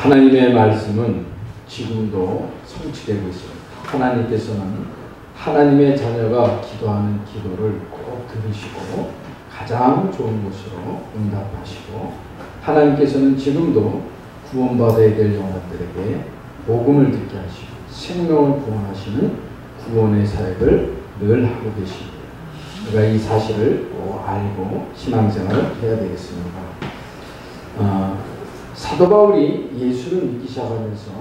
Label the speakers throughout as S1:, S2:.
S1: 하나님의 말씀은 지금도 성취되고 있습니다. 하나님께서는 하나님의 자녀가 기도하는 기도를 꼭 들으시고 가장 좋은 곳으로 응답하시고, 하나님께서는 지금도 구원받아야 될 영혼들에게 복음을 듣게 하시고 생명을 구원하시는 구원의 사역을 늘 하고 계십니다. 우리가 이 사실을 꼭 알고 신앙생활을 해야 되겠습니다. 사도 바울이 예수를 믿기 시작하면서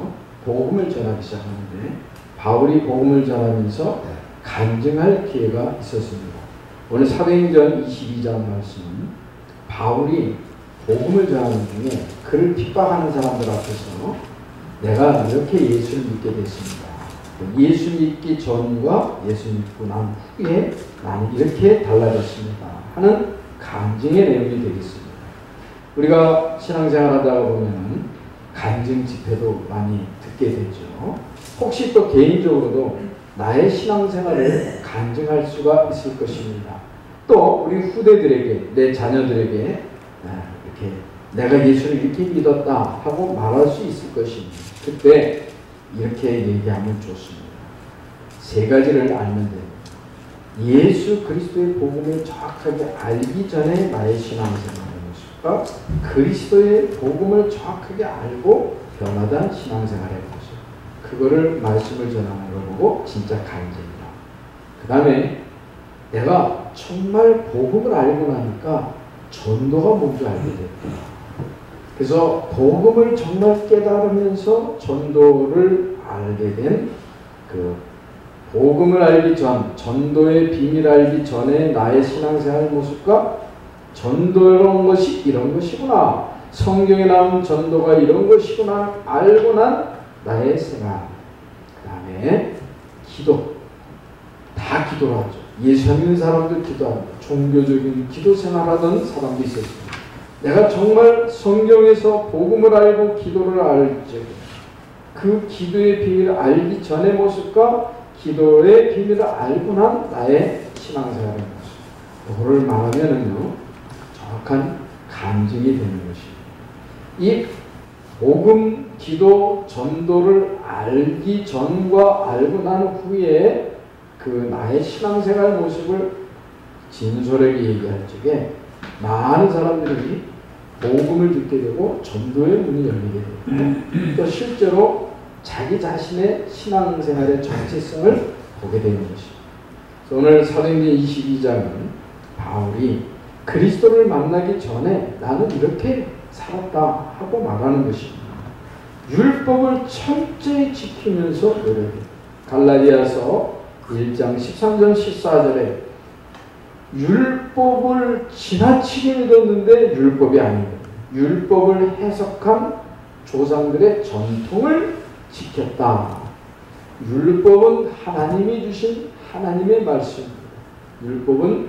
S1: 복음을 전하기 시작하는데, 바울이 복음을 전하면서 간증할 기회가 있었습니다. 오늘 사도행전 22장 말씀은 바울이 복음을 전하는 중에 그를 핍박하는 사람들 앞에서 내가 이렇게 예수를 믿게 됐습니다. 예수 믿기 전과 예수 믿고 난 후에 나는 이렇게 달라졌습니다 하는 간증의 내용이 되겠습니다. 우리가 신앙생활 하다가 보면은 간증 집회도 많이 듣게 되죠. 혹시 또 개인적으로도 나의 신앙생활을 간증할 수가 있을 것입니다. 또 우리 후대들에게, 내 자녀들에게 이렇게 내가 예수를 이렇게 믿었다 하고 말할 수 있을 것입니다. 그때 이렇게 얘기하면 좋습니다. 세 가지를 알면 됩니다. 예수 그리스도의 복음을 정확하게 알기 전에 나의 신앙생활의 모습과 그리스도의 복음을 정확하게 알고 변화된 신앙생활의 모습, 그거를 말씀을 전하는 걸 보고 진짜 간증이다. 그 다음에 내가 정말 복음을 알고 나니까 전도가 뭔지 알게 됐다. 그래서 복음을 정말 깨달으면서 전도를 알게 된 그 복음을 알기 전, 전도의 비밀 알기 전에 나의 신앙생활 모습과 전도라는 것이 이런 것이구나, 성경에 나온 전도가 이런 것이구나 알고 난 나의 생활. 그 다음에 기도. 다 기도를 하죠. 예수 믿는 사람도 기도합니다. 종교적인 기도 생활하던 사람도 있었습니다. 내가 정말 성경에서 복음을 알고 기도를 알 적, 그 기도의 비밀을 알기 전의 모습과 기도의 비밀을 알고 난 나의 신앙생활의 모습, 그거를 말하면은요 정확한 간증이 되는 것입니다. 이 복음, 기도, 전도를 알기 전과 알고 난 후에 그 나의 신앙생활 모습을 진솔하게 얘기할 적에 많은 사람들이 복음을 듣게 되고 전도의 문이 열리게 됩니다. 또 실제로 자기 자신의 신앙생활의 정체성을 보게 되는 것입니다. 오늘 사도행전 22장은 바울이 그리스도를 만나기 전에 나는 이렇게 살았다 하고 말하는 것입니다. 율법을 철저히 지키면서 노력해. 갈라디아서 1장 13절 14절에 율법을 지나치게 믿었는데 율법이 아닙니다. 율법을 해석한 조상들의 전통을 지켰다. 율법은 하나님이 주신 하나님의 말씀입니다. 율법은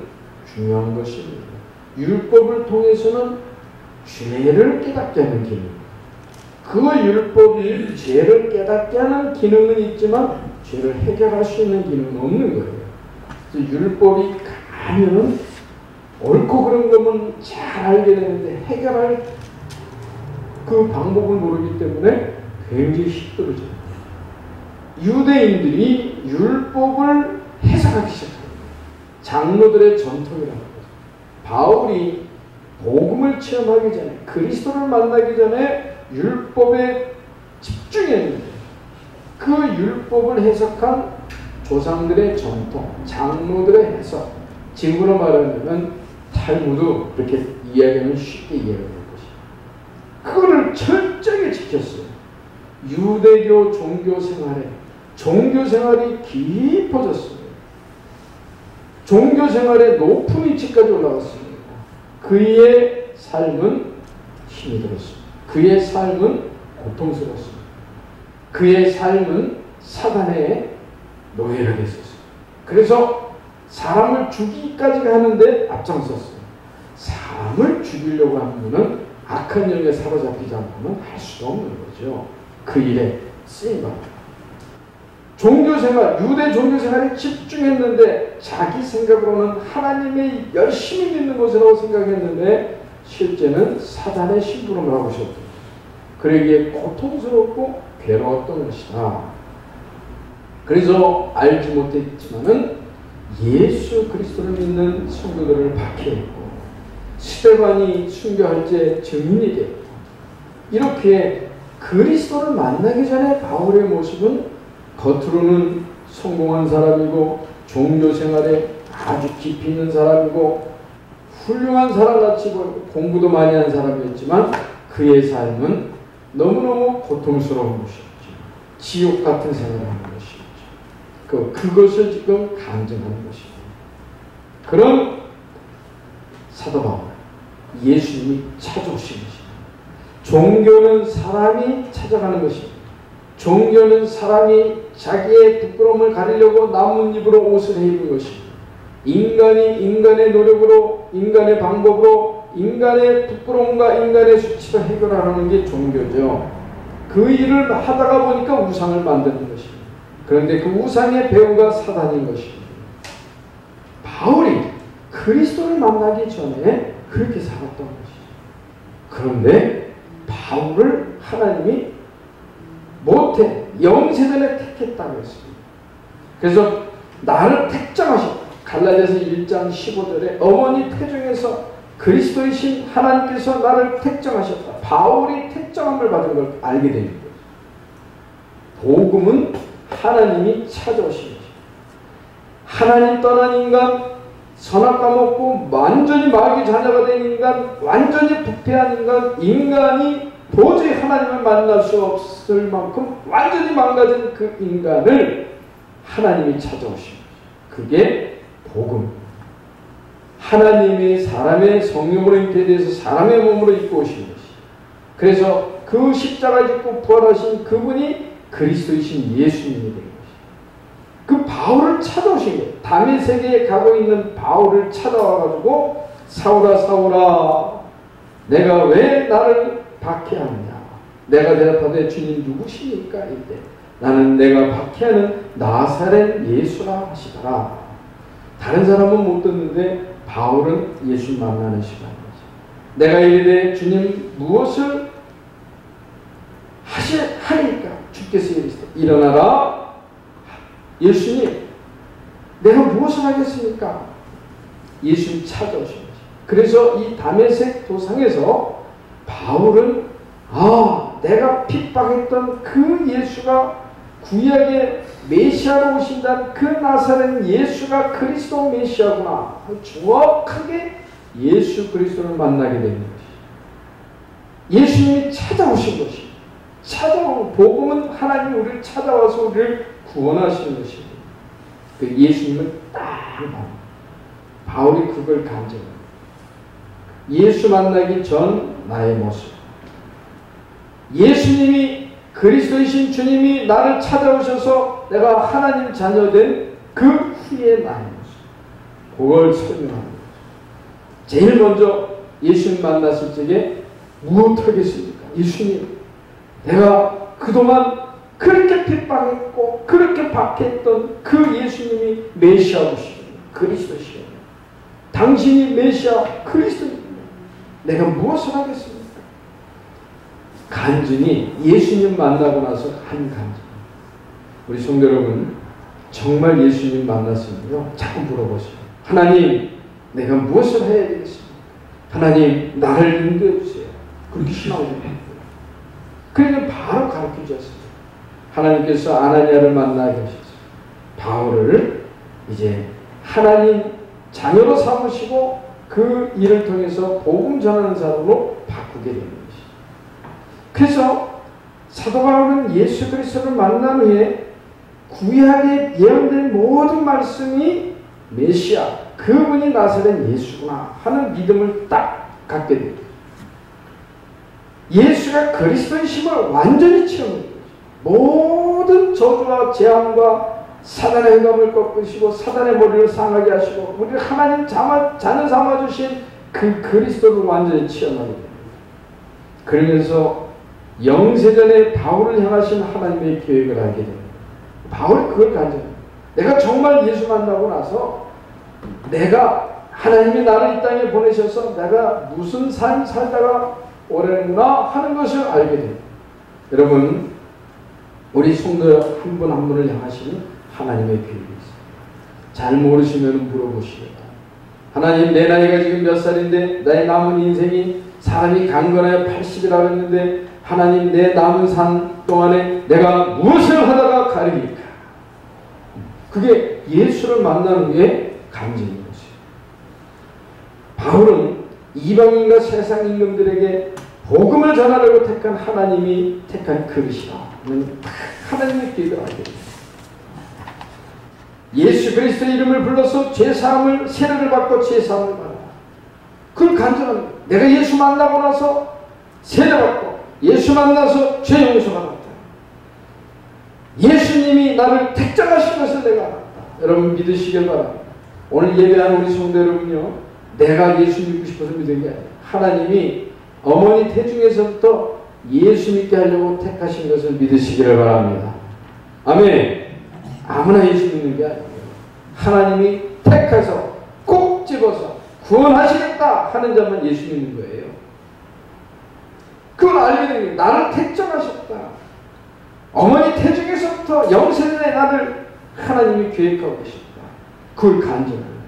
S1: 중요한 것입니다. 율법을 통해서는 죄를 깨닫게 하는 기능입니다. 그 율법이 죄를 깨닫게 하는 기능은 있지만 죄를 해결할 수 있는 기능은 없는 거예요. 그래서 율법이 가면은 옳고 그런 거면 잘 알게 되는데 해결할 그 방법을 모르기 때문에 굉장히 힘들어져요. 유대인들이 율법을 해석하기 시작합니다. 장로들의 전통이라는 거죠. 바울이 복음을 체험하기 전에, 그리스도를 만나기 전에 율법에 집중했는데 그 율법을 해석한 조상들의 전통, 장로들의 해석, 지금으로 말하면 탈무드, 그렇게 이야기하면 쉽게 이해가 될 것입니다. 그거를 철저하게 지켰어요. 유대교 종교 생활이 깊어졌습니다. 종교 생활의 높은 위치까지 올라갔습니다. 그의 삶은 힘이 들었습니다. 그의 삶은 고통스러웠습니다. 그의 삶은 사단의 노예가 됐었습니다. 그래서 사람을 죽이기까지 하는데 앞장섰어요. 사람을 죽이려고 하는 것은 악한 영에 사로잡히지 않고는 할 수가 없는 거죠. 그 일에 쓰인 겁니다. 종교생활, 유대 종교생활에 집중했는데 자기 생각으로는 하나님의 열심히 믿는 것이라고 생각했는데 실제는 사단의 심부름을 하고 있었죠. 그에게 고통스럽고 괴로웠던 것이다. 그래서 알지 못했지만은 예수 그리스도를 믿는 성도들을 박해했고 스데반이 순교할 때 증인이 되었고, 이렇게 그리스도를 만나기 전에 바울의 모습은 겉으로는 성공한 사람이고 종교 생활에 아주 깊이 있는 사람이고 훌륭한 사람같이 보이고 공부도 많이 한 사람이었지만 그의 삶은 너무너무 고통스러운 것이었죠. 지옥 같은 생활을 하는 것이었죠. 그것을 지금 간증하는 것입니다. 그런 사도 바울, 예수님이 찾아오신 것입니다. 종교는 사람이 찾아가는 것입니다. 종교는 사람이 자기의 부끄러움을 가리려고 나뭇잎으로 옷을 입은 것입니다. 인간이 인간의 노력으로, 인간의 방법으로, 인간의 부끄러움과 인간의 수치를 해결하는 게 종교죠. 그 일을 하다가 보니까 우상을 만드는 것입니다. 그런데 그 우상의 배우가 사단인 것입니다. 바울이 그리스도를 만나기 전에 그렇게 살았던 것이죠. 그런데 바울을 하나님이 못해 영세전에 택했다고 했습니다. 그래서 나를 택정하셨다. 갈라디아서 1장 15절에 어머니 태중에서 그리스도이신 하나님께서 나를 택정하셨다. 바울이 택정함을 받은 걸 알게 됩니다. 복음은 하나님이 찾아오신 것입니다. 하나님 떠난 인간, 선악 까먹고 완전히 마귀 자녀가 된 인간, 완전히 부패한 인간, 인간이 도저히 하나님을 만날 수 없을 만큼 완전히 망가진 그 인간을 하나님이 찾아오신 것입니다. 그게 복음. 하나님이 사람의 성령으로 잉태돼서 사람의 몸으로 입고 오신 것이. 그래서 그 십자가 짓고 부활하신 그분이 그리스도이신 예수님이 된 것이. 그 바울을 찾아오신 거예요. 다메섹에 가고 있는 바울을 찾아와가지고 사울아 사울아 내가 왜 나를 박해하느냐. 내가 대답하되 주님 누구십니까? 이때 나는 내가 박해하는 나사렛 예수라 하시더라. 다른 사람은 못 듣는데 바울은 예수 만나는 시간이죠. 내가 이르되 주님 무엇을 하리까? 주께서 이르시되 일어나라. 예수님 내가 무엇을 하겠습니까? 예수님 찾아오신 거죠. 그래서 이 다메섹 도상에서 바울은 내가 핍박했던 그 예수가 구약의 메시아로 오신다는 그 나사렛 예수가 그리스도 메시아구나. 정확하게 예수 그리스도를 만나게 되는 것이죠. 예수님이 찾아오신 것이죠. 찾아온 복음은 하나님이 우리를 찾아와서 우리를 구원하시는 것입니다. 그 예수님은 딱 바울이 그걸 간증합니다. 예수 만나기 전 나의 모습. 예수님이 그리스도이신 주님이 나를 찾아오셔서 내가 하나님 자녀된 그 후에 나의 모습. 그걸 설명하는 거죠. 제일 먼저 예수님 만났을 적에 무엇하겠습니까? 예수님, 내가 그동안 그렇게 핍박했고 그렇게 박해했던 그 예수님이 메시아이시오. 그리스도시오. 당신이 메시아 그리스도입니다. 내가 무엇을 하겠습니까? 간증이 예수님 만나고 나서 한 간증. 우리 성도 여러분, 정말 예수님 만났으면요 자꾸 물어보세요. 하나님, 내가 무엇을 해야 되겠습니까? 하나님, 나를 인도해 주세요. 그렇게 신앙을 해요. 그러니까 바로 가르쳐 주셨습니다. 하나님께서 아나니아를 만나게 하셨어요. 바울을 이제 하나님 자녀로 삼으시고 그 일을 통해서 복음 전하는 사람으로 바꾸게 됩니다. 그래서 사도 바울은 예수 그리스도를 만난 후에 구약에 예언된 모든 말씀이 메시아, 그분이 나사렛 예수구나 하는 믿음을 딱 갖게 됩니다. 예수가 그리스도이심을 완전히 체험합니다. 모든 저주와 재앙과 사단의 행감을 꺾으시고 사단의 머리를 상하게 하시고 우리를 하나님 자녀 삼아주신 그 그리스도를 완전히 체험하게 됩니다. 그러면서 영세전에 바울을 향하신 하나님의 계획을 알게 됩니다. 바울이 그걸 간증합니다. 내가 정말 예수 만나고 나서 내가 하나님이 나를 이 땅에 보내셔서 내가 무슨 삶 살다가 오래는구나 하는 것을 알게 됩니다. 여러분, 우리 성도 한 분 한 분을 향하시는 하나님의 계획이 있어요. 잘 모르시면 물어보시겠다. 하나님, 내 나이가 지금 몇 살인데 나의 남은 인생이 사람이 강건하여 80이라고 했는데 하나님, 내 남은 산 동안에 내가 무엇을 하다가 가리길까? 그게 예수를 만난 후에 감정인 것이에요. 바울은 이방인과 세상 임금들에게 복음을 전하려고 택한 하나님이 택한 그릇이다. 하나님의 계획을 알게 됩니다. 예수 그리스도의 이름을 불러서 죄사함을 세례를 받고 죄사함을 받아. 그걸 간증합니다. 내가 예수 만나고 나서 세례받고 예수 만나서 죄 용서받았다. 예수님이 나를 택정하신 것을 내가 알았다. 여러분 믿으시길 바랍니다. 오늘 예배하는 우리 성도 여러분요, 내가 예수 믿고 싶어서 믿은 게 아니에요. 하나님이 어머니 태중에서부터 예수 믿게 하려고 택하신 것을 믿으시기를 바랍니다. 아멘. 아무나 예수 믿는 게 아니에요. 하나님이 택해서 꼭 집어서 구원하시겠다 하는 자만 예수 믿는 거예요. 그걸 알게 된 거예요. 나를 택정하셨다. 어머니 태중에서부터 영생의 나를 하나님이 계획하고 계십니다. 그걸 간증합니다.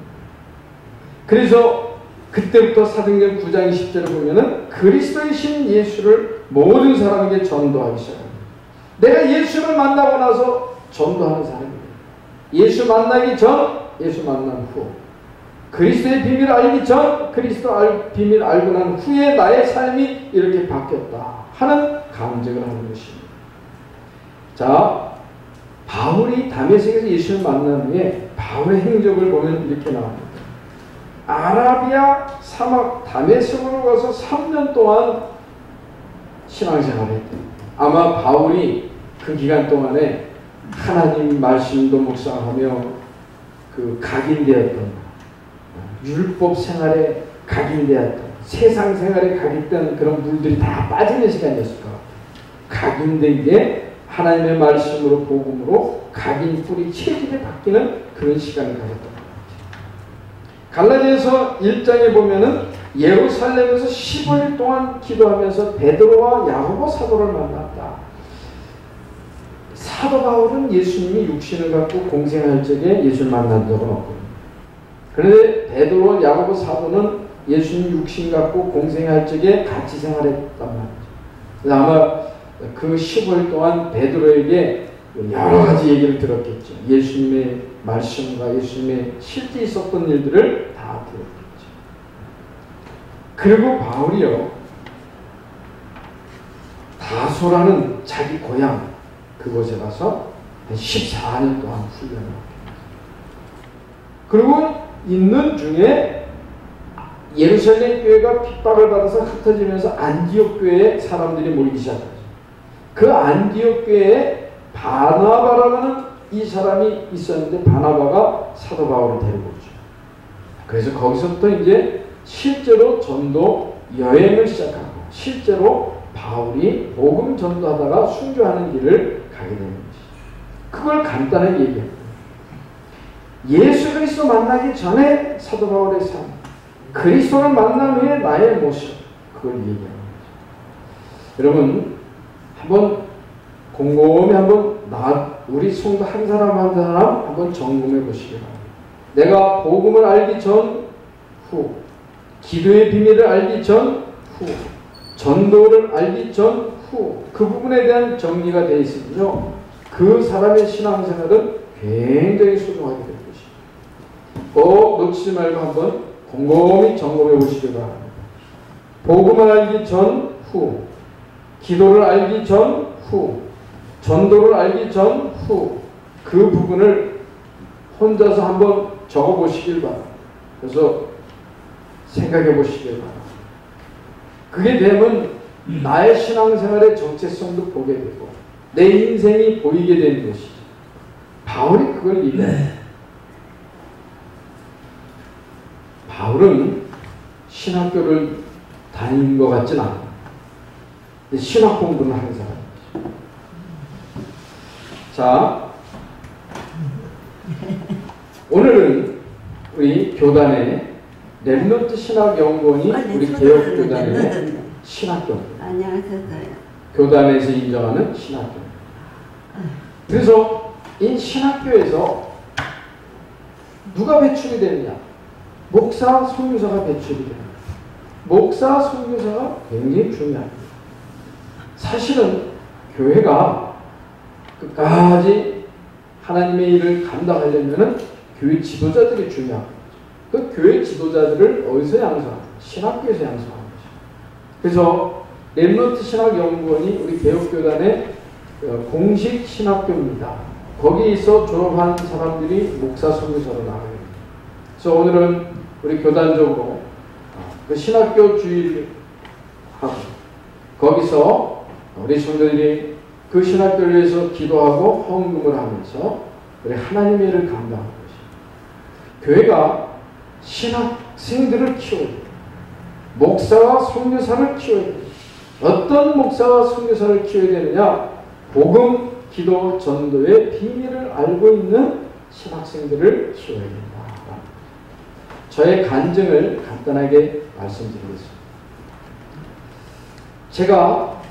S1: 그래서 그때부터 사도행전 9장 20절을 보면은 그리스도이신 예수를 모든 사람에게 전도하기 시작합니다. 내가 예수를 만나고 나서 전도하는 사람입니다. 예수 만나기 전, 예수 만난 후, 그리스도의 비밀을 알기 전, 그리스도 비밀을 알고 난 후에 나의 삶이 이렇게 바뀌었다 하는 감정을 하는 것입니다. 자, 바울이 다메섹에서 예수를 만난 후에 바울의 행적을 보면 이렇게 나옵니다. 아라비아 사막 다메섹으로 가서 3년 동안 신앙생활을 했대요. 아마 바울이 그 기간 동안에 하나님 말씀도 묵상하며 그 각인되었던, 율법 생활에 각인되었던, 세상 생활에 각인된 그런 물들이 다 빠지는 시간이었을 것 같아요. 각인된 게 하나님의 말씀으로, 복음으로 각인 뿌리 체질이 바뀌는 그런 시간을 가졌던 것 같아요. 갈라디아서 1장에 보면은 예루살렘에서 15일 동안 기도하면서 베드로와 야고보 사도를 만났다. 사도 바울은 예수님이 육신을 갖고 공생할 적에 예수를 만난 적은 없거든요. 그런데 베드로와 야고보 사도는 예수님 육신 갖고 공생할 적에 같이 생활했단 말이죠. 아마 그 15일 동안 베드로에게 여러 가지 얘기를 들었겠죠. 예수님의 말씀과 예수님의 실제 있었던 일들을 다 들었겠죠. 그리고 바울이요, 다소라는 자기 고향 그곳에 가서 14년 동안 훈련을 합니다. 그리고 있는 중에 예루살렘 교회가 핍박을 받아서 흩어지면서 안디옥 교회에 사람들이 모이기 시작하죠. 그 안디옥 교회에 바나바라는 이 사람이 있었는데 바나바가 사도 바울을 데리고 오죠. 그래서 거기서부터 이제 실제로 전도 여행을 시작하고 실제로 바울이 복음 전도하다가 순교하는 길을 가게 되는 것이죠. 그걸 간단하게 얘기합니다. 예수 그리스도 만나기 전에 사도 바울의 삶, 그리스도를 만난 후에 나의 모습, 그걸 얘기하는 거죠. 여러분, 한번 곰곰이 한번 우리 성도 한 사람 한 사람 한번 점검해 보시기 바랍니다. 내가 복음을 알기 전, 후, 기도의 비밀을 알기 전, 후, 전도를 알기 전, 후, 그 부분에 대한 정리가 되어 있으면요, 그 사람의 신앙생활은 굉장히 소중하게 될 것입니다. 꼭 놓치지 말고 한번 곰곰이 점검해 보시기 바랍니다. 복음을 알기 전, 후, 기도를 알기 전, 후, 전도를 알기 전, 후, 그 부분을 혼자서 한번 적어 보시길 바랍니다. 그래서 생각해 보시길 바랍니다. 그게 되면 나의 신앙생활의 정체성도 보게 되고 내 인생이 보이게 되는 것이죠. 바울이 그걸 얘기해요. 바울은 신학교를 다닌 것 같진 않아요. 신학 공부는 하는 사람이죠. 자, 오늘은 우리 교단의 렘넌트 신학연구원이 우리 개혁교단의 신학연구원.
S2: 안녕하세요.
S1: 교단에서 인정하는 신학교입니다. 그래서 이 신학교에서 누가 배출이 되느냐? 목사, 선교사가 배출이 됩니다. 목사, 선교사가 굉장히 중요합니다. 사실은 교회가 끝까지 하나님의 일을 감당하려면 교회 지도자들이 중요합니다. 그 교회 지도자들을 어디서 양성합니까? 신학교에서 양성하는 것입니다. 그래서 렘넌트 신학연구원이 우리 개혁교단의 공식 신학교입니다. 거기서 졸업한 사람들이 목사, 선교사로 나가게 됩니다. 그래서 오늘은 우리 교단적으로 그 신학교 주의를 하고 거기서 우리 성도들이 그 신학교를 위해서 기도하고 헌금을 하면서 우리 하나님의 일을 감당하는 것입니다. 교회가 신학생들을 키워야 돼요. 목사와 선교사를 키워야 돼요. 어떤 목사와 선교사를 키워야 되느냐? 복음, 기도, 전도의 비밀을 알고 있는 신학생들을 키워야 된다. 저의 간증을 간단하게 말씀드리겠습니다. 제가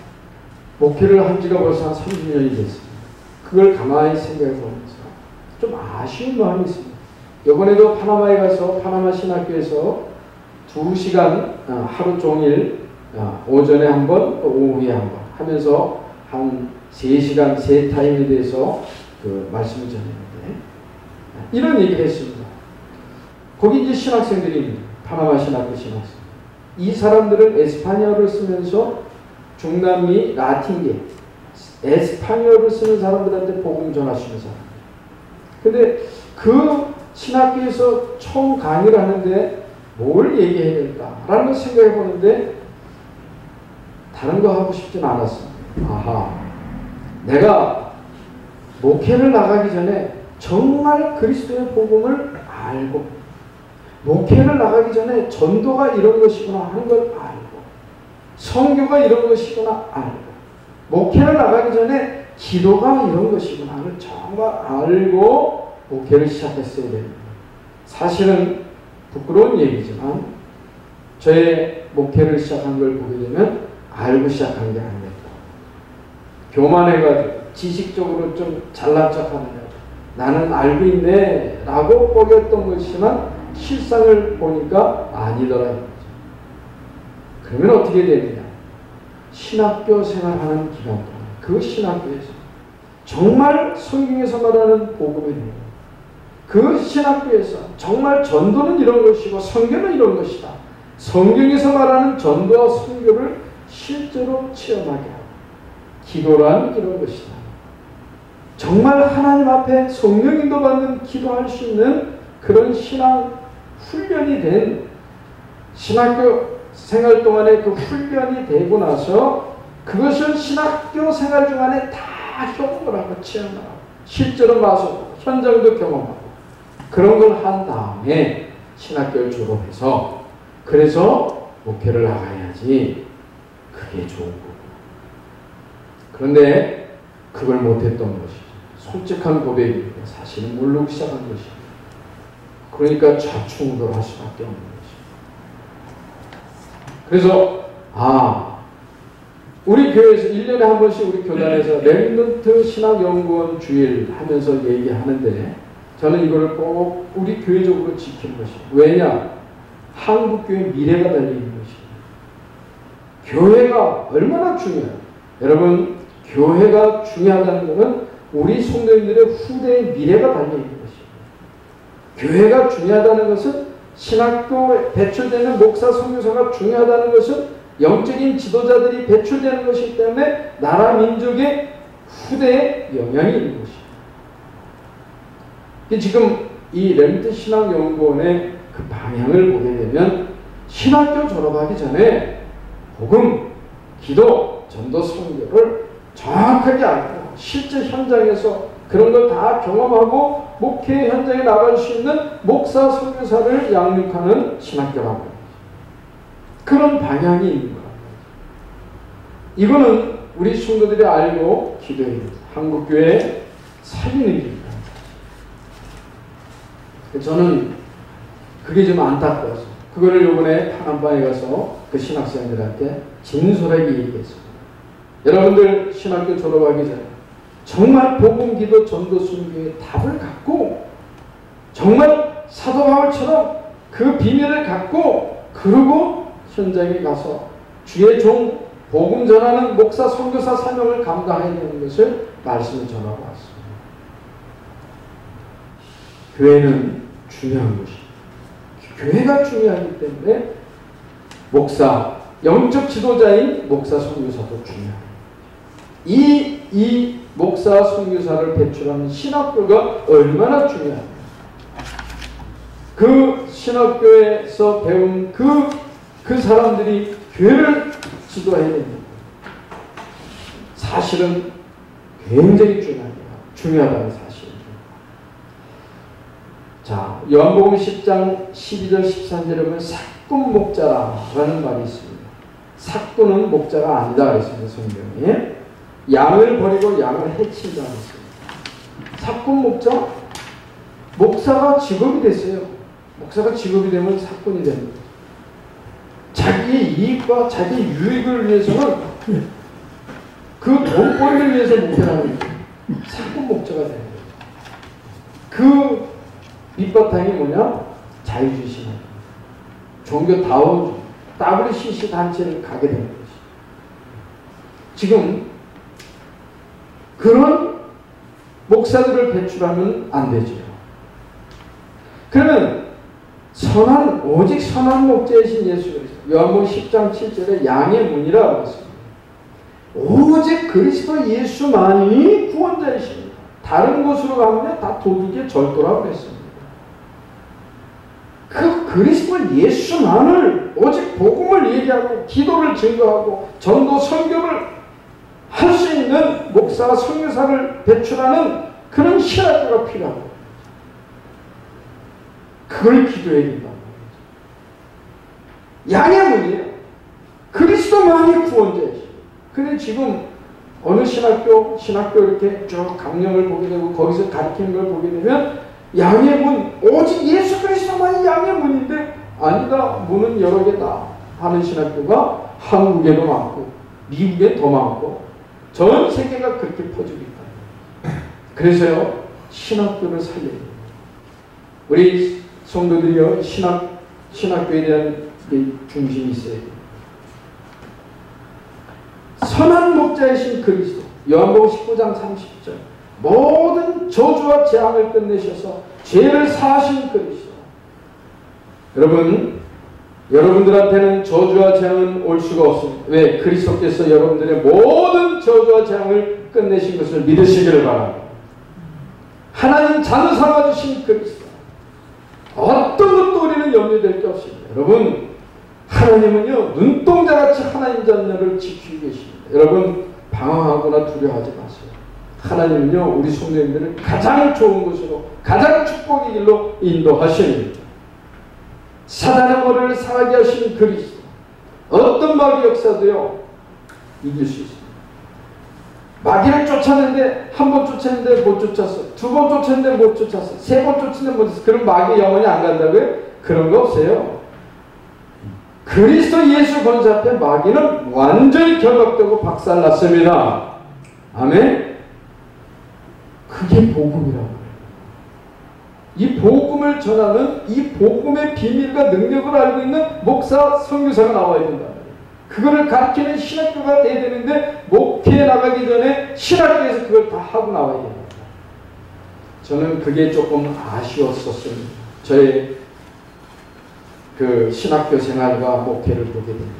S1: 목회를 한 지가 벌써 한 30년이 됐습니다. 그걸 가만히 생각해 보면서 좀 아쉬운 마음이 있습니다. 이번에도 파나마에 가서 파나마 신학교에서 2시간 하루 종일 오전에 한 번, 오후에 한 번 하면서 한 3시간, 3타임에 대해서 그 말씀을 전했는데 이런 얘기를 했습니다. 거기 이제 신학생들이 있는 파나마 신학교 신학생. 이 사람들은 에스파니어를 쓰면서 중남미 라틴계 에스파니어를 쓰는 사람들한테 복음 전하시는 사람. 근데 그 신학교에서 처음 강의를 하는데 뭘 얘기해야 될까라는 걸 생각해 보는데 다른 거 하고 싶진 않았습니다. 아하, 내가 목회를 나가기 전에 정말 그리스도의 복음을 알고 목회를 나가기 전에 전도가 이런 것이구나 하는 걸 알고 선교가 이런 것이구나 알고 목회를 나가기 전에 기도가 이런 것이구나 하는 정말 알고 목회를 시작했어야 됩니다. 사실은 부끄러운 얘기지만 저의 목회를 시작한 걸 보게 되면 알고 시작한 게 아닙니다. 교만해가지고 지식적으로 좀 잘난 척하느냐고 나는 알고 있네 라고 뽀겼던 것이지만 실상을 보니까 아니더라. 그러면 어떻게 되느냐? 신학교 생활하는 기간 동안 그 신학교에서 정말 성경에서 말하는 복음의 내용 그 신학교에서 정말 전도는 이런 것이고 선교는 이런 것이다. 성경에서 말하는 전도와 선교를 실제로 체험하게 하고 기도란 이런 것이다. 정말 하나님 앞에 성령 인도받는 기도할 수 있는 그런 신앙 훈련이 된 신학교 생활 동안에 그 훈련이 되고 나서 그것을 신학교 생활 중간에 다 경험을 하고 체험을 하고 실제로 마셔보고 현장도 경험하고 그런 걸 한 다음에 신학교를 졸업해서 그래서 목회를 나가야지 그게 좋은 거고 그런데 그걸 못했던 것이죠. 솔직한 고백입니다. 사실은 모르고 시작한 것입니다. 그러니까 좌충우돌할 수밖에 없는 것입니다. 그래서 우리 교회에서 1년에 한 번씩 우리 교단에서 렘넌트 신학연구원 주일 하면서 얘기하는데 저는 이거를 꼭 우리 교회적으로 지키는 것입니다. 왜냐? 한국교회 미래가 달려있는 것입니다. 교회가 얼마나 중요해요. 여러분 교회가 중요하다는 것은 우리 성도님들의 후대의 미래가 달려있는 것입니다. 교회가 중요하다는 것은 신학교에 배출되는 목사, 선교사가 중요하다는 것은 영적인 지도자들이 배출되는 것이기 때문에 나라 민족의 후대에 영향이 있는 것입니다. 지금 이 렘넌트 신학연구원의 그 방향을 보게 되면 신학교 졸업하기 전에 복음, 기도, 전도, 선교를 정확하게 알고 실제 현장에서 그런 걸 다 경험하고 목회 현장에 나갈 수 있는 목사, 선교사를 양육하는 신학교라고 합니다. 그런 방향이 있는 겁니다. 이거는 우리 성도들이 알고 기도해야 됩니다. 한국교회 살리는 길입니다. 저는 그게 좀 안타까워서 그거를 이번에 파남방에 가서 그 신학생들한테 진솔하게 얘기했습니다. 여러분들 신학교 졸업하기 전에 정말 복음, 기도, 전도, 순교의 답을 갖고 정말 사도 바울처럼 그 비밀을 갖고 그러고 현장에 가서 주의 종 복음 전하는 목사, 선교사 사명을 감당해야 되는 것을 말씀을 전하고 왔습니다. 교회는 중요한 것입니다. 교회가 중요하기 때문에 목사, 영적 지도자인 목사, 선교사도 중요합니다. 이 목사, 선교사를 배출하는 신학교가 얼마나 중요합니까? 그 신학교에서 배운 그 사람들이 교회를 지도해야 됩니다. 사실은 굉장히 중요하다는 사실입니다. 자, 요한복음 10장 12절 13절에 보면 삭군 목자라는 말이 있습니다. 삭군은 목자가 아니다 그랬습니다. 성경에. 양을 버리고 양을 해친다 그랬습니다. 삭군 목자? 목사가 직업이 됐어요. 목사가 직업이 되면 삭군이 됩니다. 자기의 이익과 자기의 유익을 위해서는 그 돈벌이를 위해서 목회하는 삭군 목자가 되는 거예요. 그 밑바탕이 뭐냐? 자유주의 신앙. 종교다운 WCC 단체를 가게 되는 것이. 지금 그런 목사들을 배출하면 안 되죠. 그러면 오직 선한 목자이신 예수 그리스도. 요한복음 10장 7절에 양의 문이라고 했습니다. 오직 그리스도 예수만이 구원자이십니다. 다른 곳으로 가면 다 도둑의 절도라고 했습니다. 그 그리스도 예수만을 오직 복음을 얘기하고 기도를 증거하고 전도 선교를 할 수 있는 목사, 선교사를 배출하는 그런 신학교가 필요하고 그걸 기도해야 된다는 거죠. 양의 문이에요. 그리스도만이 구원자이시죠. 근데 지금 어느 신학교 이렇게 쭉 강령을 보게 되고 거기서 가르치는 걸 보게 되면 양의 문, 오직 예수 그리스도만이 양의 문인데 아니다, 문은 여러 개다 하는 신학교가 한국에도 많고 미국에 더 많고 전 세계가 그렇게 퍼지고 있다. 그래서요, 신학교를 살려야 돼요. 우리 성도들이요, 신학교에 대한 중심이 있어야 돼요. 선한 목자이신 그리스도. 요한복음 19장 30절. 모든 저주와 재앙을 끝내셔서 죄를 사하신 그리스도. 여러분들한테는 저주와 재앙은 올 수가 없습니다. 왜? 그리스도께서 여러분들의 모든 저주와 재앙을 끝내신 것을 믿으시기를 바랍니다. 하나님 자녀 삼아주신 그리스도. 어떤 것도 우리는 염려될 게 없습니다. 여러분, 하나님은요, 눈동자같이 하나님 자녀를 지키고 계십니다. 여러분, 방황하거나 두려워하지 마세요. 하나님은요, 우리 성도님들을 가장 좋은 곳으로, 가장 축복의 길로 인도하십니다. 사단의 머리를 상하게 하신 그리스도. 어떤 마귀 역사도요, 이길 수 있습니다. 마귀를 쫓았는데, 한 번 쫓았는데 못 쫓았어. 두 번 쫓았는데 못 쫓았어. 세 번 쫓았는데 못 쫓았어. 그럼 마귀 영원히 안 간다고요? 그런 거 없어요. 그리스도 예수 권세 앞에 마귀는 완전히 결박되고 박살났습니다. 아멘? 그게 복음이라고 해요. 이 복음을 전하는 이 복음의 비밀과 능력을 알고 있는 목사, 선교사가 나와야 된단 말이에요. 그거를 가르치는 신학교가 돼야 되는데 목회에 나가기 전에 신학교에서 그걸 다 하고 나와야 됩니다. 저는 그게 조금 아쉬웠었습니다. 저의 그 신학교 생활과 목회를 보게 됩니다.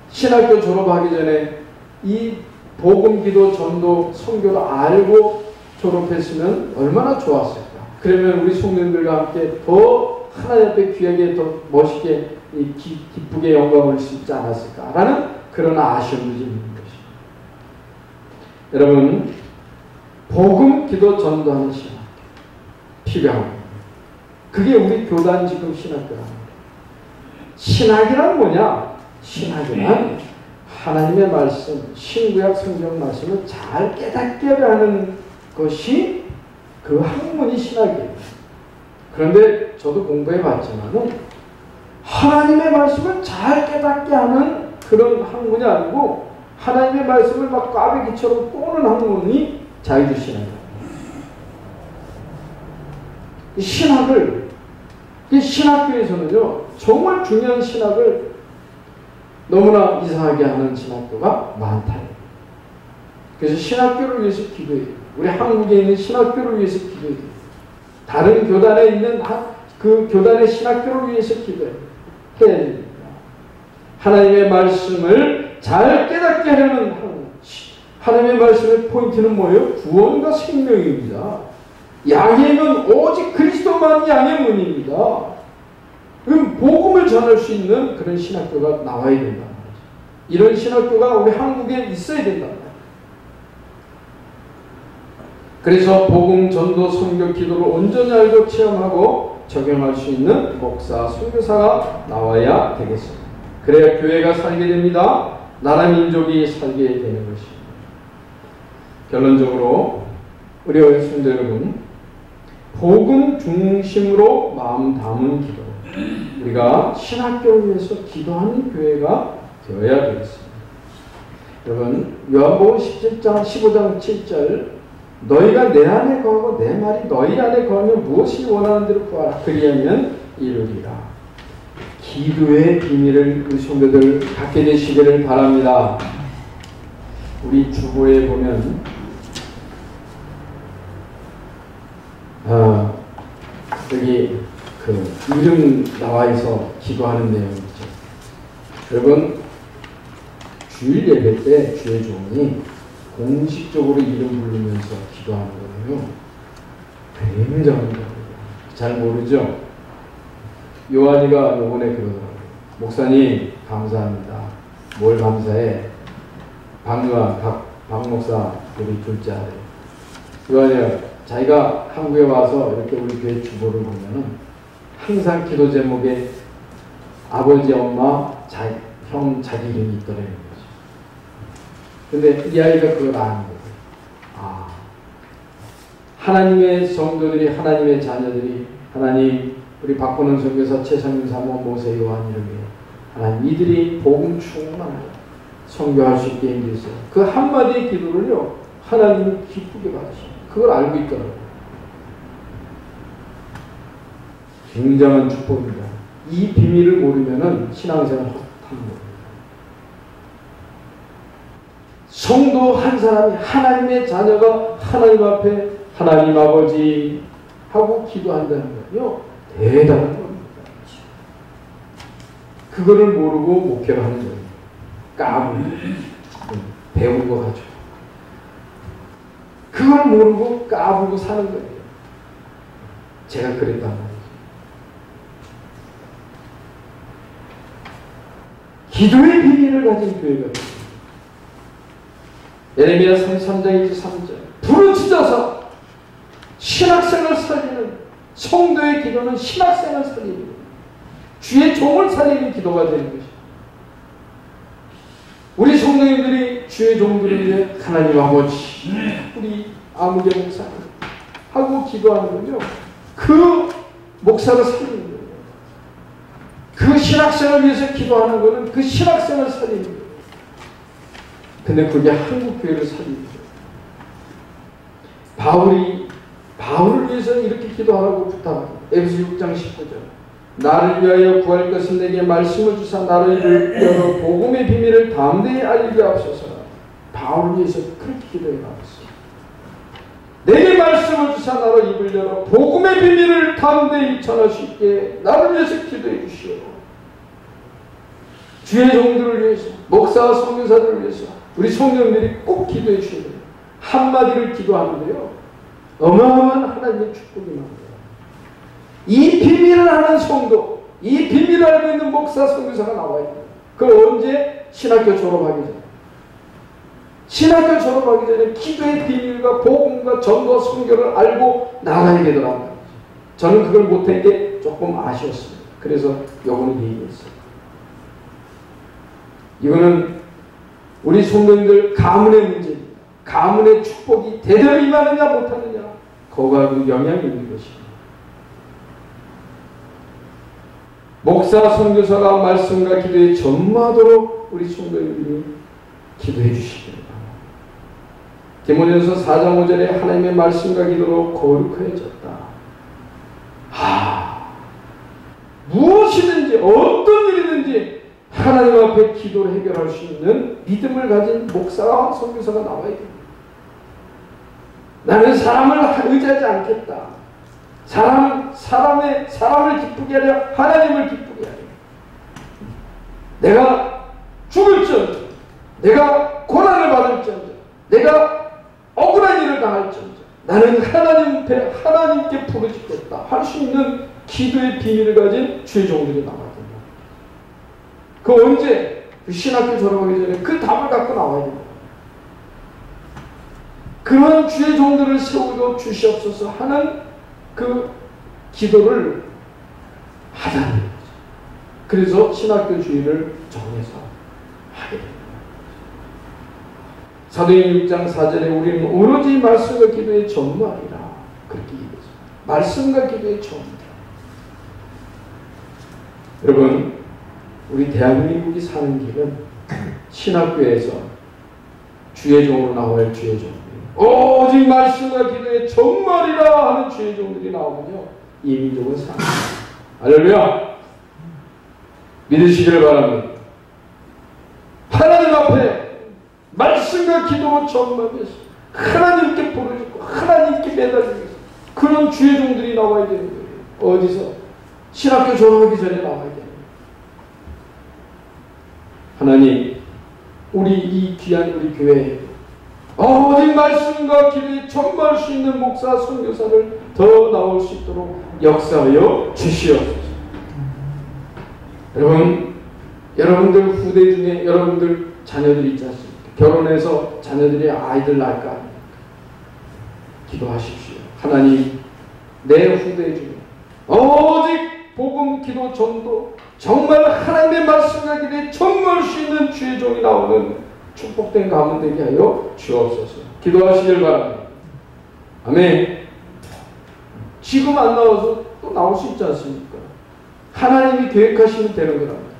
S1: 신학교 졸업하기 전에 이 복음, 기도, 전도, 선교를 알고 졸업했으면 얼마나 좋았을까. 그러면 우리 성도님들과 함께 더 하나님 앞에 귀하게 더 멋있게 기쁘게 영광을 올 수 있지 않았을까라는 그런 아쉬움도 있는 것입니다. 여러분, 복음, 기도, 전도하는 신학 필요합니다. 그게 우리 교단 지금 신학교랍니다. 신학이란 뭐냐? 신학이란 하나님의 말씀, 신구약 성경 말씀을 잘 깨닫게 하는 것이 그 학문이 신학이에요. 그런데 저도 공부해 봤지만은 하나님의 말씀을 잘 깨닫게 하는 그런 학문이 아니고 하나님의 말씀을 막 꽈배기처럼 꼬는 학문이 자유주의 신학이에요. 신학교에서는요, 정말 중요한 신학을 너무나 이상하게 하는 신학교가 많다. 그래서 신학교를 위해서 기도해요. 우리 한국에 있는 신학교를 위해서 기도해요. 다른 교단에 있는 그 교단의 신학교를 위해서 기도해야 됩니다. 하나님의 말씀을 잘 깨닫게 하려는 하나님의 말씀의 포인트는 뭐예요? 구원과 생명입니다. 양의 문, 오직 그리스도만 양의 문입니다. 그럼 복음을 전할 수 있는 그런 신학교가 나와야 된단 말이죠. 이런 신학교가 우리 한국에 있어야 된단 말이에요. 그래서 복음, 전도, 선교, 기도를 온전히 알고 체험하고 적용할 수 있는 목사, 선교사가 나와야 되겠습니다. 그래야 교회가 살게 됩니다. 나라 민족이 살게 되는 것입니다. 결론적으로 우리 성도 여러분, 복음 중심으로 마음 담은 기도, 우리가 신학교를 위해서 기도하는 교회가 되어야 되겠습니다. 여러분, 요한복음 17장 15장 7절, 너희가 내 안에 거하고 내 말이 너희 안에 거하면 무엇이 원하는 대로 구하라. 그리하면 이루리라. 기도의 비밀을 우리 성도들 갖게 되시기를 바랍니다. 우리 주보에 보면 여기 그 이름 나와 있어 기도하는 내용이죠. 여러분, 주일 예배 때 주의 종이 공식적으로 이름 부르면서 기도하는 거예요. 굉장한 거예요. 잘 모르죠? 요한이가 요번에 그러더라고요. 목사님 감사합니다. 뭘 감사해? 박 목사 우리 둘째 아들 요한이가 자기가 한국에 와서 이렇게 우리 교회 주보를 보면은 항상 기도 제목에 아버지, 엄마, 형, 자기 이름이 있더라는 거죠. 근데 이 아이가 그걸 아는 거예요. 아, 하나님의 성도들이, 하나님의 자녀들이, 하나님, 우리 박보는 선교사, 최성윤 사모, 모세, 요한 이름에 하나님, 이들이 복음 충만하게 선교할 수 있게 해주세요. 그 한마디의 기도를요, 하나님이 기쁘게 받으십니다. 그걸 알고 있더라고요. 굉장한 축복입니다. 이 비밀을 모르면은 신앙생활 못하는 겁니다. 성도 한 사람이, 하나님의 자녀가 하나님 앞에 하나님 아버지 하고 기도한다는 거요, 대단한 겁니다. 그거를 모르고 목회를 하는 거예요. 까불고 배우고 하죠. 그걸 모르고 까불고 사는 거예요. 제가 그랬단 말이에요. 기도의 비밀을 가진 교회가 있습니다. 예레미야 33장 3절, 부르짖어서 신학생을 살리는 성도의 기도는 신학생을 살리는 거예요. 주의 종을 살리는 기도가 되는 것입니다. 우리 성도님들이 주의 종들을 위해 하나님 아버지, 우리 아무개 목사 하고 기도하는 거죠. 그 목사를 살리는 거예요. 그 신학생을 위해서 기도하는 거는 그 신학생을 살리는 거예요. 근데 그게 한국 교회를 살리는 거예요. 바울을 위해서 이렇게 기도하라고 부탁합니다. 에베소 6장 19절. 나를 위하여 구할 것은 내게 말씀을 주사 나를 열어 복음의 비밀을 담대히 알리게 하옵소서. 바울을 위해서 그렇게 기도해 나갔어요. 내게 말씀을 주사 나로 입을 열어 복음의 비밀을 담대히 전할 수 있게 나를 위해서 기도해 주시오. 주의 종들을 위해서, 목사와 선교사들을 위해서 우리 성도님들이 꼭 기도해 주셔야 돼요. 한마디를 기도하는데요, 어마어마한 하나님의 축복이 나옵니다. 이 비밀을 아는 성도, 이 비밀을 알고 있는 목사, 선교사가 나와야 돼요. 그걸 언제? 신학교 졸업하기 전에. 신학교 졸업하기 전에 기도의 비밀과 복음과 전도와 선교를 알고 나가야 되더라고요. 저는 그걸 못한 게 조금 아쉬웠습니다. 그래서 요거는 얘기했어요. 이거는 우리 성도님들 가문의 문제입니다. 가문의 축복이 대대로 임하느냐 못하느냐, 거기가 그 영향이 있는 것입니다. 목사, 선교사가 말씀과 기도에 전무하도록 우리 성도님들이 기도해 주시기 바랍니다. 디모데전서 4장 5절에 하나님의 말씀과 기도로 거룩해졌다. 무엇이든지 어떤 일이든지 하나님 앞에 기도를 해결할 수 있는 믿음을 가진 목사와 선교사가 나와야 됩니다. 나는 사람을 의지하지 않겠다. 사람을 기쁘게 하려 하나님을 기쁘게 하려. 내가 죽을지언정, 내가 고난을 받을지언정, 내가 억울한 일을 당할지언정, 나는 하나님께 부르짖겠다 할 수 있는 기도의 비밀을 가진 주의 종들이 나와야 된다. 그 언제? 그 신학교 졸업하기 전에 그 답을 갖고 나와야 됩니다. 그런 주의 종들을 세우고 주시옵소서 하는 그 기도를 하자는 거죠. 그래서 신학교주의를 정해서 하게 됩니다. 사도행전 6장 4절에 우리는 오로지 말씀과 기도에 전무하리라. 그렇게 얘기했습니다. 말씀과 기도에 전무하리라. 여러분, 우리 대한민국이 사는 길은 신학교에서 주의 종으로 나와야 주의 종들이 오직 말씀과 기도에 전무하리라 하는 주의 종들이 나오면요, 이 민족은 삽니다. 할렐루야! 믿으시기를 바랍니다. 하나님 앞에 말씀과 기도로 전무하면서 하나님께 부르짖고 하나님께 매달리면서 그런 주의 종들이 나와야 되는 거예요. 어디서? 신학교 졸업하기 전에 나와야 됩니다. 하나님, 우리 이 귀한 우리 교회에 오직 말씀과 기도에 전무할 수 있는 목사, 선교사를 더 나올 수 있도록 역사하여 주시옵소서. 여러분들 후대 중에 여러분들 자녀들이 있지 않습니까? 결혼해서 자녀들이 아이들 낳을 거 아닙니까? 기도하십시오. 하나님, 내 후대 중에 오직 복음, 기도, 전도, 정말 하나님의 말씀과 기도에 전무할 수 있는 주의 종이 나오는 축복된 가문 되게 하여 주옵소서. 기도하시길 바랍니다. 아멘. 지금 안 나와서 또 나올 수 있지 않습니까? 하나님이 계획하시면 되는 거랍니다.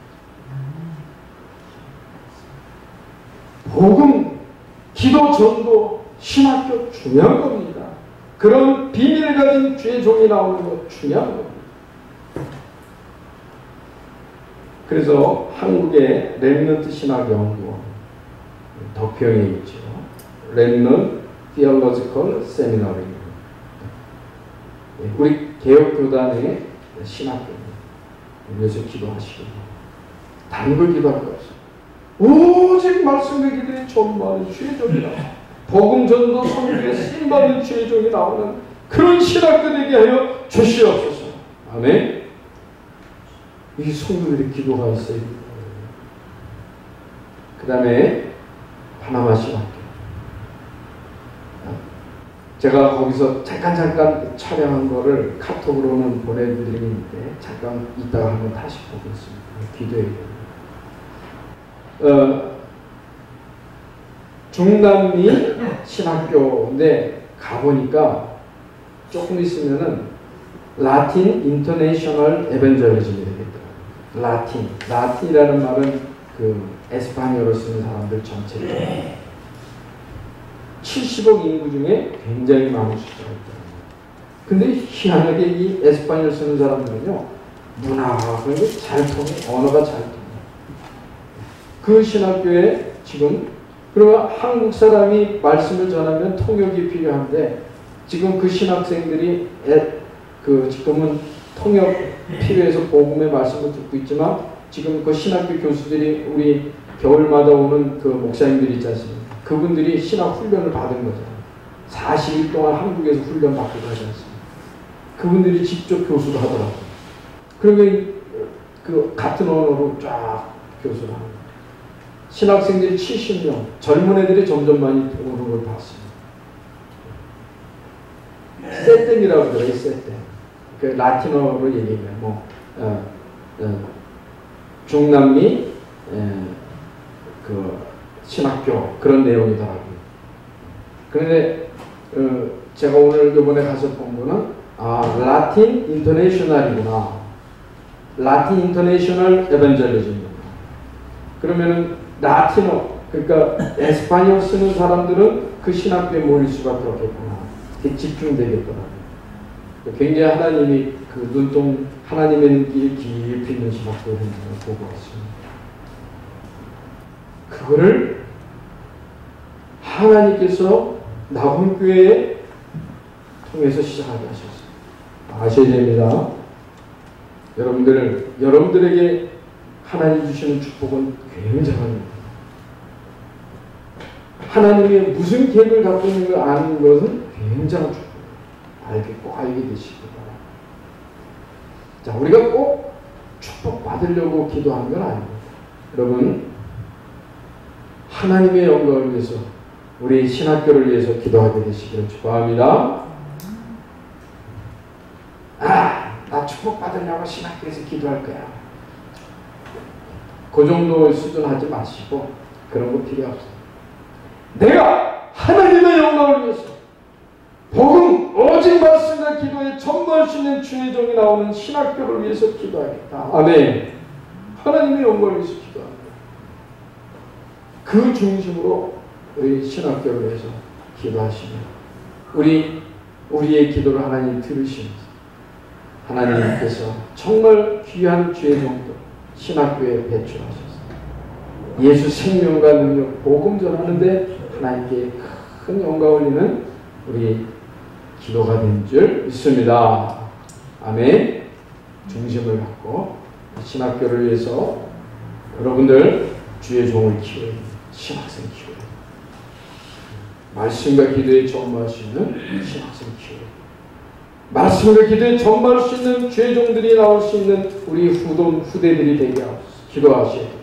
S1: 복음, 기도, 전도, 신학교 중요한 겁니다. 그런 비밀을 가진 주의 종이 나오는 것 중요한 겁니다. 그래서 한국의 렘넌트 신학연구원, 덕평에 있죠. 렘넌트 Theological Seminary입니다. 우리 개혁교단의 신학교입니다. 여기서 기도하시고 다른 걸 기도할 거 없어요. 오직 말씀과 기도에 전무하는 주의 종이 나와 복음 전도 선교에 쓰임받는 주의 종이 나오는 그런 신학교 되게 하여 주시옵소서. 아멘. 이 성도들의 기도가 있어요. 그 다음에 파나마 신학교. 제가 거기서 잠깐 촬영한 거를 카톡으로는 보내드리는데 잠깐 이따가 한번 다시 보겠습니다. 기도해요. 중남미 신학교인데 가보니까 조금 있으면은 라틴 인터내셔널 에벤젤리즘이 되겠더라고요. 라틴이라는 말은 그 에스파니어로 쓰는 사람들 전체예요. 70억 인구 중에 굉장히 많은 숫자가 있더라고요. 근데 희한하게 이 에스파니어 쓰는 사람들은요, 문화가 잘 통해, 언어가 잘 통해. 그 신학교에 지금, 그러면 한국 사람이 말씀을 전하면 통역이 필요한데, 지금 그 신학생들이 지금은 통역 필요해서 복음의 말씀을 듣고 있지만, 지금 그 신학교 교수들이 우리 겨울마다 오는 그 목사님들이 있지 않습니까? 그분들이 신학 훈련을 받은 거잖아요. 40일 동안 한국에서 훈련 받고 가지 않습니까? 그분들이 직접 교수를 하더라고요. 그러면 그 같은 언어로 쫙 교수를 하는 거예요. 신학생들이 70명, 젊은 애들이 점점 많이 오는 걸 봤습니다. 세템이라고 그러더라고요, 세템. 그 라틴어로 얘기하면 중남미 그 신학교 그런 내용이더라고요. 그런데 제가 오늘 이번에 가서 본 거는 라틴 인터내셔널이구나. 라틴 인터내셔널 에반젤리즘입니다. 그러면은 라틴어, 그러니까 에스파뇰 쓰는 사람들은 그 신학교에 모일 수밖에 없겠구나. 집중되겠더라고요. 굉장히 하나님이 그 눈동, 하나님의 눈길이 깊이 있는 신학교 현장을 보고 있습니다. 그거를 하나님께서 나훈교회에 통해서 시작하게 하셨어요. 아셔야 됩니다. 여러분들에게 하나님 주시는 축복은 굉장합니다. 하나님이 무슨 계획을 갖고 있는 걸 아는 것은 굉장한 축복. 꼭 알게 되시기 바랍니다. 자, 우리가 꼭 축복 받으려고 기도하는 건 아닙니다. 여러분, 하나님의 영광을 위해서, 우리 신학교를 위해서 기도하게 되시기를 축복합니다. 나 축복 받으려고 신학교에서 기도할 거야. 그 정도 수준 하지 마시고 그런 거 필요 없어요. 내가 하나님의 영광을 위해서 복음 오직 말씀과 기도에 전무할 수 있는 주의 종이 나오는 신학교를 위해서 기도하겠다. 아멘. 하나님의 영광을 위해서 기도합니다. 그 중심으로 우리 신학교를 위해서 기도하시면 우리의 기도를 하나님 들으시면서 하나님께서 정말 귀한 주의 종들 신학교에 배출하셔서 예수 생명과 능력 복음 전하는데 하나님께 큰 영광 올리는 우리 기도가 된 줄 믿습니다. 아멘. 중심을 갖고 신학교를 위해서 여러분들 주의 종을 키워야 됩니다. 신학생 키워야 됩니다. 말씀과 기도에 전무할 수 있는 신학생 키워야 됩니다. 말씀과 기도에 전무할 수 있는 주의 종들이 나올 수 있는 우리 후대들이 되게 하옵소서. 기도하셔야 됩니다.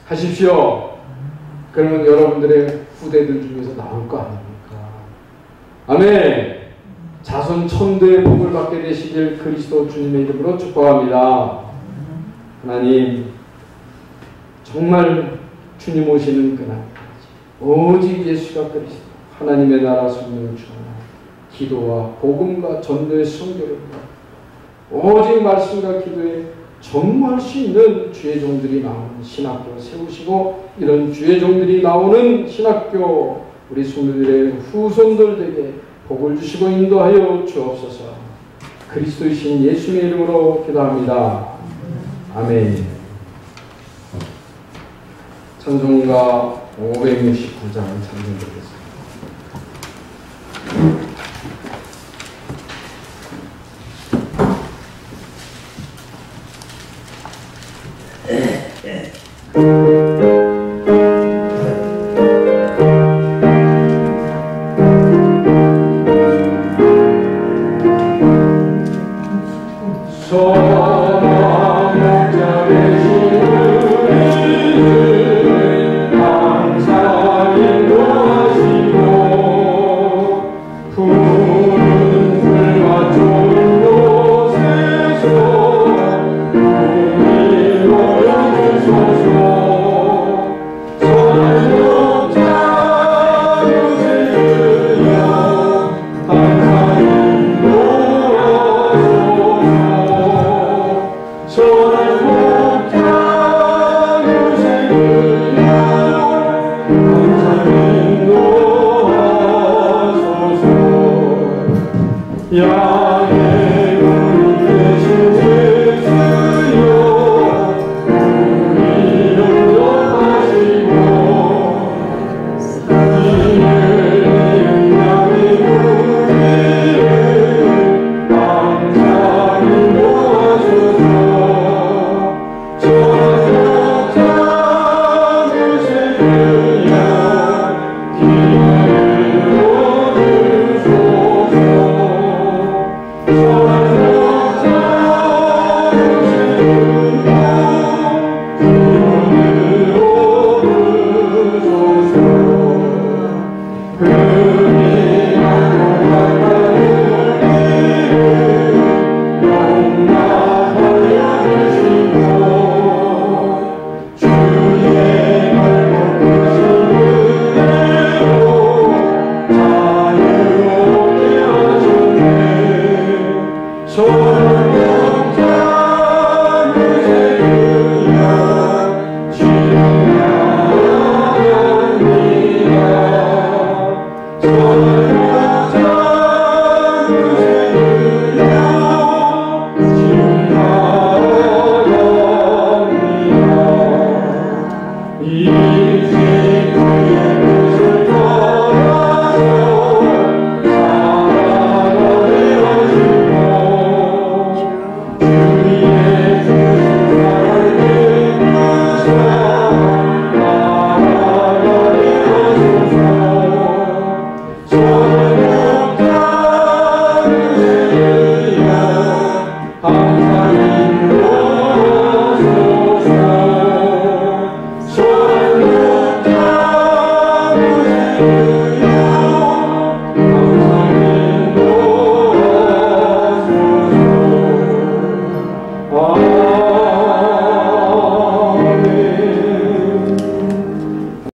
S1: 하십시오. 그러면 여러분들의 후대들 중에서 나올 거 아닙니까? 아멘. 자손 천대의 복을 받게 되시길 그리스도 주님의 이름으로 축복합니다. 하나님, 정말 주님 오시는 그날까지 오직 예수가 그리스도 하나님의 나라 성령을 주옵나이다. 기도와 복음과 전도의 성교를 오직 말씀과 기도에 전무할 수 있는 주의 종들이 나오는 신학교 세우시고 이런 주의 종들이 나오는 신학교 우리 성도들의 후손들에게 복을 주시고 인도하여 주옵소서. 그리스도이신 예수님의 이름으로 기도합니다. 아멘. 찬송가 569장 찬송드리겠습니다.